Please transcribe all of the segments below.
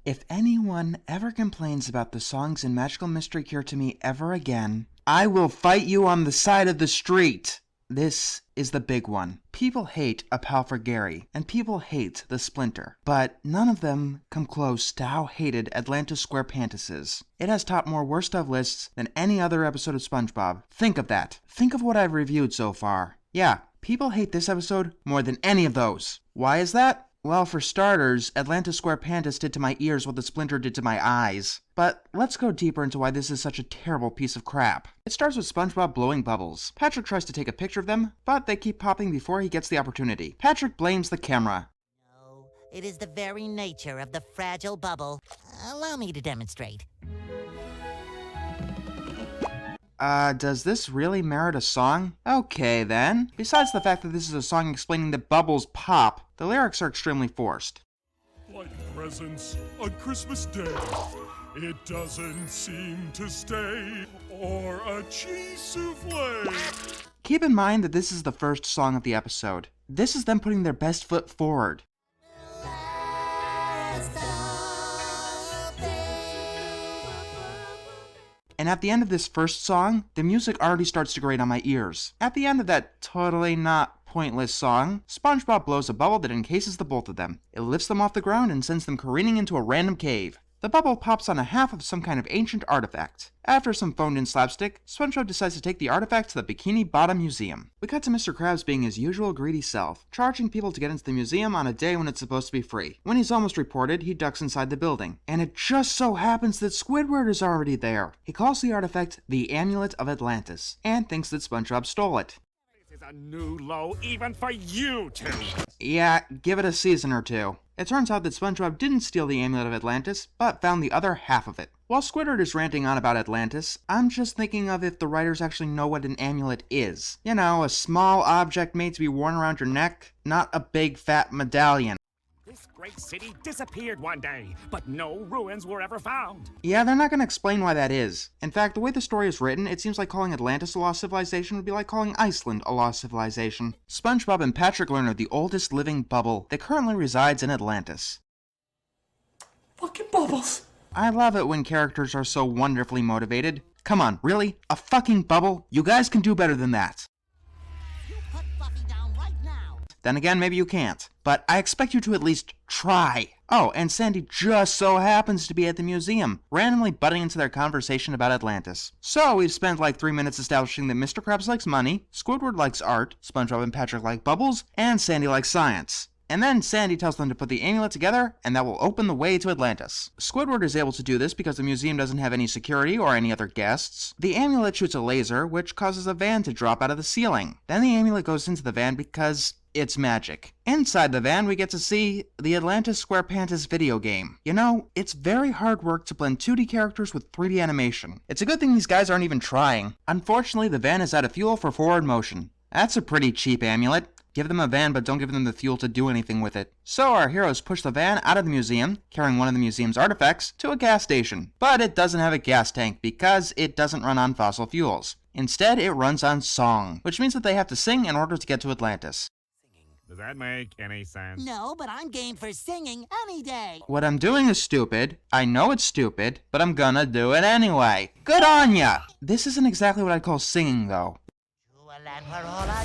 If anyone ever complains about the songs in Magical Mystery Cure to me ever again, I will fight you on the side of the street. This is the big one. People hate A Pal for Gary, and people hate The Splinter, but none of them come close to how hated Atlantis Squarepantis is. It has topped more worst of lists than any other episode of SpongeBob. Think of that. Think of what I've reviewed so far. Yeah, people hate this episode more than any of those. Why is that? Well, for starters, Atlantis Squarepantis did to my ears what the Splinter did to my eyes. But let's go deeper into why this is such a terrible piece of crap. It starts with SpongeBob blowing bubbles. Patrick tries to take a picture of them, but they keep popping before he gets the opportunity. Patrick blames the camera. No, it is the very nature of the fragile bubble. Allow me to demonstrate. Does this really merit a song? Okay, then. Besides the fact that this is a song explaining that bubbles pop, the lyrics are extremely forced. Like presents on Christmas Day, it doesn't seem to stay, or a cheese souffle. Keep in mind that this is the first song of the episode. This is them putting their best foot forward. And at the end of this first song, the music already starts to grate on my ears. At the end of that totally not pointless song, SpongeBob blows a bubble that encases the both of them. It lifts them off the ground and sends them careening into a random cave. The bubble pops on a half of some kind of ancient artifact. After some phoned-in slapstick, SpongeBob decides to take the artifact to the Bikini Bottom Museum. We cut to Mr. Krabs being his usual greedy self, charging people to get into the museum on a day when it's supposed to be free. When he's almost reported, he ducks inside the building. And it just so happens that Squidward is already there. He calls the artifact the Amulet of Atlantis, and thinks that SpongeBob stole it. This is a new low even for you two. Yeah, give it a season or two. It turns out that SpongeBob didn't steal the Amulet of Atlantis, but found the other half of it. While Squidward is ranting on about Atlantis, I'm just thinking of if the writers actually know what an amulet is. You know, a small object made to be worn around your neck, not a big fat medallion. This great city disappeared one day, but no ruins were ever found. Yeah, they're not going to explain why that is. In fact, the way the story is written, it seems like calling Atlantis a lost civilization would be like calling Iceland a lost civilization. SpongeBob and Patrick learn of the oldest living bubble that currently resides in Atlantis. Fucking bubbles! I love it when characters are so wonderfully motivated. Come on, really? A fucking bubble? You guys can do better than that. Then again, maybe you can't. But I expect you to at least try. Oh, and Sandy just so happens to be at the museum, randomly butting into their conversation about Atlantis. So we've spent like 3 minutes establishing that Mr. Krabs likes money, Squidward likes art, SpongeBob and Patrick like bubbles, and Sandy likes science. And then Sandy tells them to put the amulet together, and that will open the way to Atlantis. Squidward is able to do this because the museum doesn't have any security or any other guests. The amulet shoots a laser, which causes a van to drop out of the ceiling. Then the amulet goes into the van because it's magic. Inside the van, we get to see the Atlantis Squarepantis video game. You know, it's very hard work to blend 2D characters with 3D animation. It's a good thing these guys aren't even trying. Unfortunately, the van is out of fuel for forward motion. That's a pretty cheap amulet. Give them a van, but don't give them the fuel to do anything with it. So our heroes push the van out of the museum, carrying one of the museum's artifacts, to a gas station. But it doesn't have a gas tank because it doesn't run on fossil fuels. Instead, it runs on song, which means that they have to sing in order to get to Atlantis. Does that make any sense? No, but I'm game for singing any day. What I'm doing is stupid. I know it's stupid, but I'm gonna do it anyway. Good on ya! This isn't exactly what I'd call singing, though. To a land where all our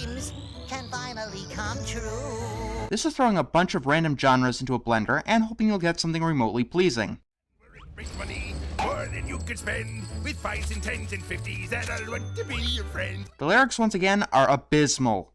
dreams can finally come true. This is throwing a bunch of random genres into a blender and hoping you'll get something remotely pleasing. Make money, more than you could spend, with 5s and 10s and 50s, and I'll want to be your friend. The lyrics, once again, are abysmal.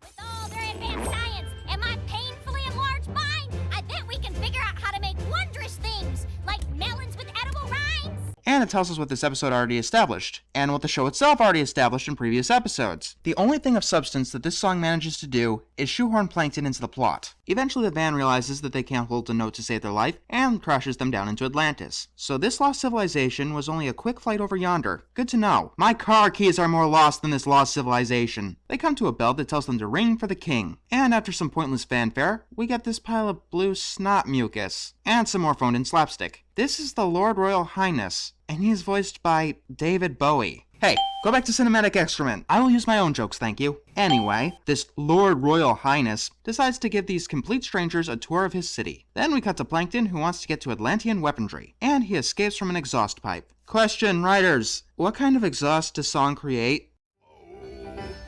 With all their advanced science and my painfully enlarged mind, I bet we can figure out how to make wondrous things, like melons with edible rinds. And it tells us what this episode already established, and what the show itself already established in previous episodes. The only thing of substance that this song manages to do is shoehorn plankton into the plot. Eventually the van realizes that they can't hold a note to save their life, and crashes them down into Atlantis. So this lost civilization was only a quick flight over yonder. Good to know. My car keys are more lost than this lost civilization. They come to a bell that tells them to ring for the king. And after some pointless fanfare, we get this pile of blue snot mucus. And some more phoned-in slapstick. This is the Lord Royal Highness, and he is voiced by David Bowie. Hey, go back to cinematic excrement. I will use my own jokes, thank you. Anyway, this Lord Royal Highness decides to give these complete strangers a tour of his city. Then we cut to Plankton, who wants to get to Atlantean weaponry, and he escapes from an exhaust pipe. Question, writers, what kind of exhaust does Song create?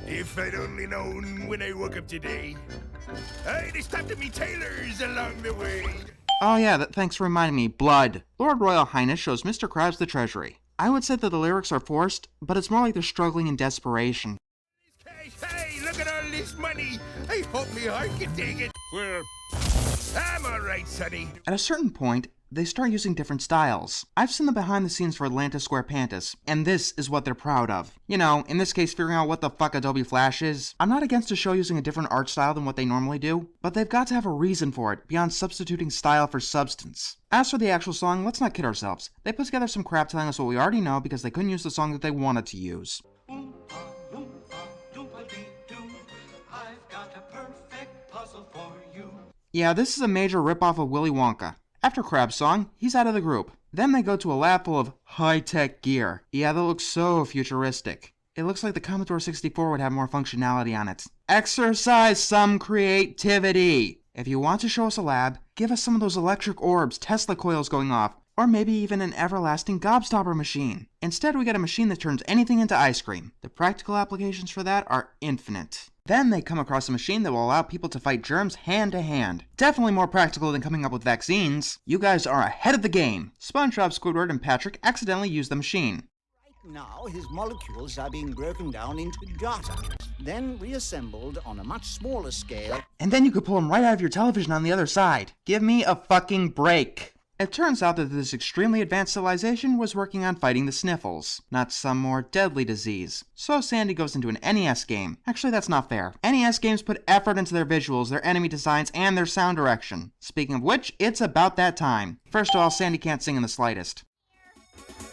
If I'd only known when I woke up today, I'd have stopped at me tailors along the way. Oh yeah, thanks for reminding me. Blood. Lord Royal Highness shows Mr. Krabs the treasury. I would say that the lyrics are forced, but it's more like they're struggling in desperation. Hey, look at all this money. I hope me heart can take it. We're I'm all right, sonny. At a certain point, they start using different styles. I've seen the behind the scenes for Atlantis Squarepantis, and this is what they're proud of. You know, in this case figuring out what the fuck Adobe Flash is. I'm not against a show using a different art style than what they normally do, but they've got to have a reason for it, beyond substituting style for substance. As for the actual song, let's not kid ourselves. They put together some crap telling us what we already know because they couldn't use the song that they wanted to use. Yeah, this is a major ripoff of Willy Wonka. After Krabs' song, he's out of the group. Then they go to a lab full of high-tech gear. Yeah, that looks so futuristic. It looks like the Commodore 64 would have more functionality on it. Exercise some creativity! If you want to show us a lab, give us some of those electric orbs, Tesla coils going off, or maybe even an everlasting gobstopper machine. Instead, we get a machine that turns anything into ice cream. The practical applications for that are infinite. Then they come across a machine that will allow people to fight germs hand to hand. Definitely more practical than coming up with vaccines. You guys are ahead of the game. SpongeBob, Squidward, and Patrick accidentally use the machine. Right now, his molecules are being broken down into data, then reassembled on a much smaller scale. And then you could pull them right out of your television on the other side. Give me a fucking break. It turns out that this extremely advanced civilization was working on fighting the sniffles, not some more deadly disease. So Sandy goes into an NES game. Actually, that's not fair. NES games put effort into their visuals, their enemy designs, and their sound direction. Speaking of which, it's about that time. First of all, Sandy can't sing in the slightest.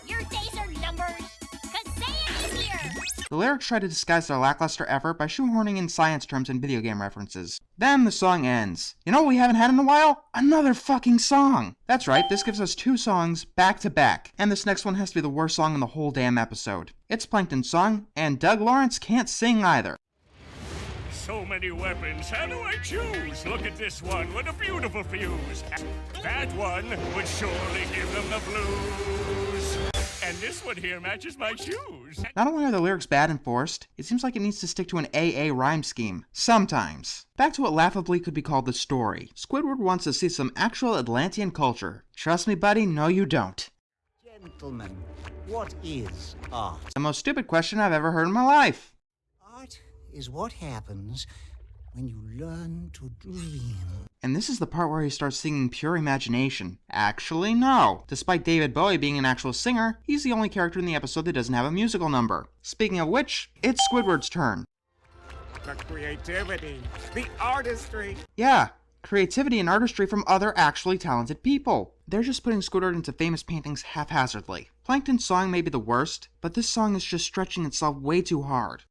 Your days are numbered, 'cause Sandy's here. The lyrics try to disguise their lackluster effort by shoehorning in science terms and video game references. Then the song ends. You know what we haven't had in a while? Another fucking song! That's right, this gives us 2 songs back to back, and this next one has to be the worst song in the whole damn episode. It's Plankton's song, and Doug Lawrence can't sing either. so many weapons. How do I choose? Look at this one with a beautiful fuse. That one would surely give them the blues. And this one here matches my shoes. Not only are the lyrics bad and forced, it seems like it needs to stick to an AA rhyme scheme. Sometimes. Back to what laughably could be called the story. Squidward wants to see some actual Atlantean culture. Trust me, buddy, no you don't. Gentlemen, what is art? The most stupid question I've ever heard in my life. Art is what happens when you learn to dream. And this is the part where he starts singing pure imagination. Actually, no. Despite David Bowie being an actual singer, he's the only character in the episode that doesn't have a musical number. Speaking of which, it's Squidward's turn. The creativity, the artistry. Yeah, creativity and artistry from other actually talented people. They're just putting Squidward into famous paintings haphazardly. Plankton's song may be the worst, but this song is just stretching itself way too hard.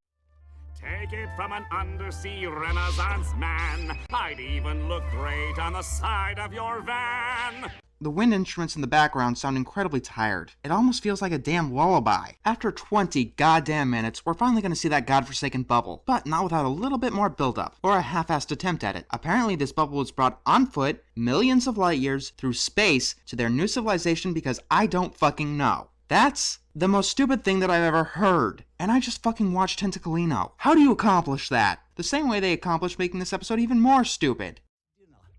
Take it from an undersea Renaissance man. I'd even look great on the side of your van. The wind instruments in the background sound incredibly tired. It almost feels like a damn lullaby. After 20 goddamn minutes, we're finally going to see that godforsaken bubble, but not without a little bit more build-up, or a half-assed attempt at it. Apparently this bubble was brought on foot, millions of light years, through space, to their new civilization because I don't fucking know. That's the most stupid thing that I've ever heard. And I just fucking watched Tentaclino. How do you accomplish that? The same way they accomplished making this episode even more stupid.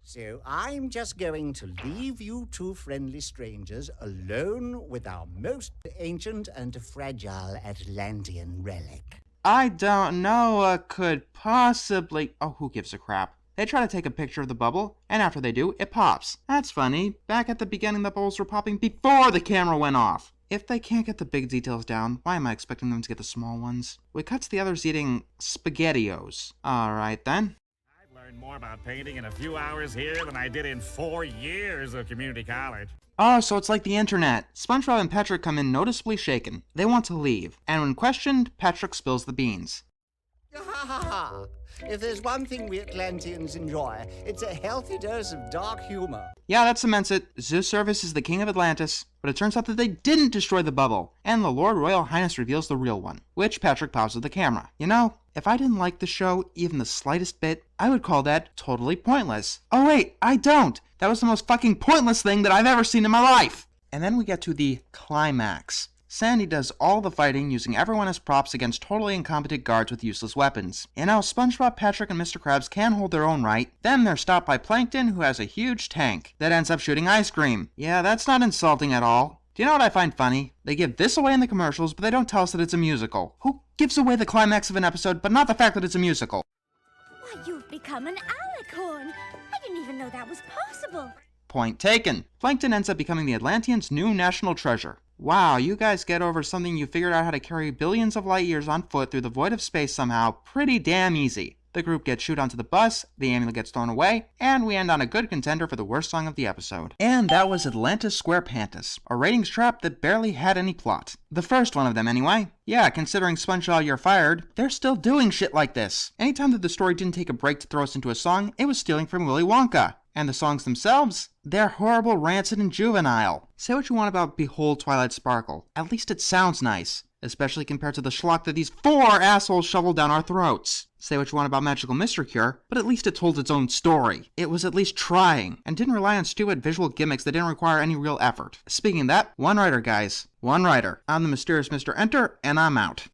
So I'm just going to leave you two friendly strangers alone with our most ancient and fragile Atlantean relic. I don't know what could possibly... Oh, who gives a crap? They try to take a picture of the bubble, and after they do, it pops. That's funny. Back at the beginning, the bubbles were popping before the camera went off. If they can't get the big details down, why am I expecting them to get the small ones? We cut to the others eating SpaghettiOs. Alright then. I've learned more about painting in a few hours here than I did in 4 years of community college. Oh, so it's like the internet. SpongeBob and Patrick come in noticeably shaken. They want to leave, and when questioned, Patrick spills the beans. Ha ha ha! If there's one thing we Atlanteans enjoy, it's a healthy dose of dark humor. Yeah, that cements it. Zeus Service is the king of Atlantis, but it turns out that they didn't destroy the bubble, and the Lord Royal Highness reveals the real one, which Patrick pauses the camera. You know, if I didn't like the show even the slightest bit, I would call that totally pointless. Oh wait, I don't! That was the most fucking pointless thing that I've ever seen in my life! And then we get to the climax. Sandy does all the fighting using everyone as props against totally incompetent guards with useless weapons. And now Spongebob, Patrick, and Mr. Krabs can hold their own right. Then they're stopped by Plankton, who has a huge tank that ends up shooting ice cream. Yeah, that's not insulting at all. Do you know what I find funny? They give this away in the commercials, but they don't tell us that it's a musical. Who gives away the climax of an episode, but not the fact that it's a musical? Why, you've become an alicorn. I didn't even know that was possible. Point taken. Plankton ends up becoming the Atlanteans' new national treasure. Wow, you guys get over something you figured out how to carry billions of light years on foot through the void of space somehow pretty damn easy. The group gets chewed onto the bus, the amulet gets thrown away, and we end on a good contender for the worst song of the episode. And that was Atlantis Squarepantis, a ratings trap that barely had any plot. The first one of them anyway. Yeah, considering SpongeBob You're Fired, they're still doing shit like this. Anytime that the story didn't take a break to throw us into a song, it was stealing from Willy Wonka. And the songs themselves? They're horrible, rancid, and juvenile. Say what you want about Behold Twilight Sparkle. At least it sounds nice. Especially compared to the schlock that these 4 assholes shoveled down our throats. Say what you want about Magical Mystery Cure, but at least it told its own story. It was at least trying, and didn't rely on stupid visual gimmicks that didn't require any real effort. Speaking of that, one writer, guys. One writer. I'm the mysterious Mr. Enter, and I'm out.